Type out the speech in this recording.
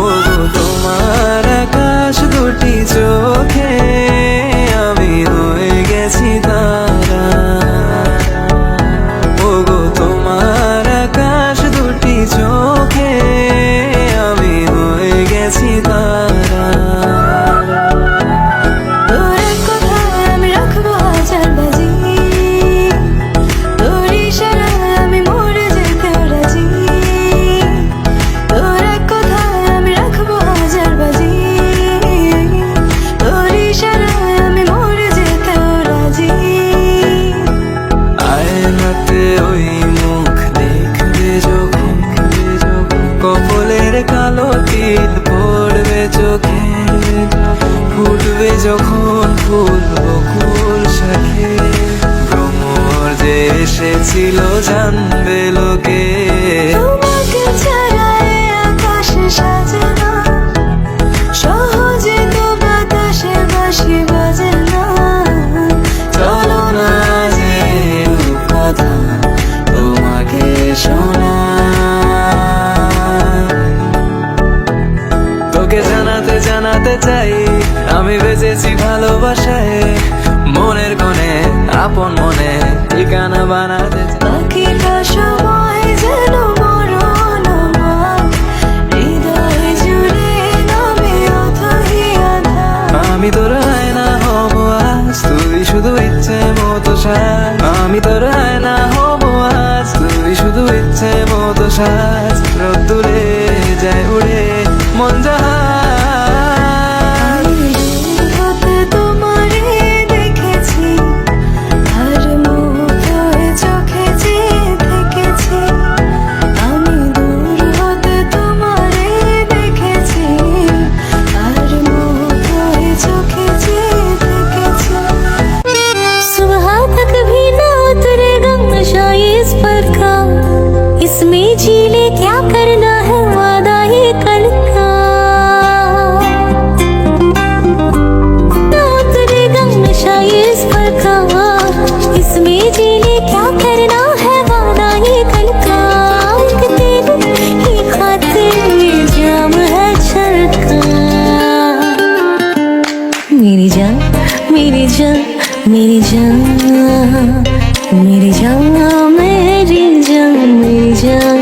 ওগো তোমার আকাশ দুটি চোখে আমি হয়ে গেছি তারা। ওগো তোমার আকাশ দুটি চোখে আমি হয়ে গেছি তারা। ওই মুখ দেখবে যখন কপালের কালো তিল পড়বে চোখে, ফুটবে যখন ফুল বকুল শাখে, ভ্রমর যে এসেছিল জানবে লোকে। তোমাকে ছাড়া আকাশ সাজে না, সহজে তো বাতাসে বাঁশি বাজে না। চলো না যে কথা তোমাকে শোনা, তোকে জানাতে জানাতে চাই আমি বেঁচেছি ভালোবাসায়। মনের কোণে আপন মনে ঠিকানা বানাতে চাই। বাকিটা সময় যেন মরণ আমার, হৃদয় জুড়ে নামে অথই আঁধার। আমি তোর আয়না হব আজ, তুই শুধু ইচ্ছে মতো সাজ। আমি তোর আয়না হব আজ, তুই শুধু ইচ্ছে মতো সাজ। রোদ্দুরে যায় উড়ে মন জাহাজ। হতে তোমারে দেখেছি, আর মুগ্ধ হয়ে চোখে চেয়ে থেকেছি। আমি দূর হতে তোমারে দেখেছি, আর মুগ্ধ হয়ে চোখে চেয়ে থেকেছি। सुबह तक भी ना उतरेगा नशा इस पर का, इसमें जी ले क्या करना है वादा ये कल का। ना उतरेगा नशा इस पर का, इसमें जी ले क्या करना है वादा ये कल का। एक तेरे ही खातिर ये जाम है छलका। मेरी जान मेरी जान मेरी जान मेरी जान मेरी जान मेरी जान।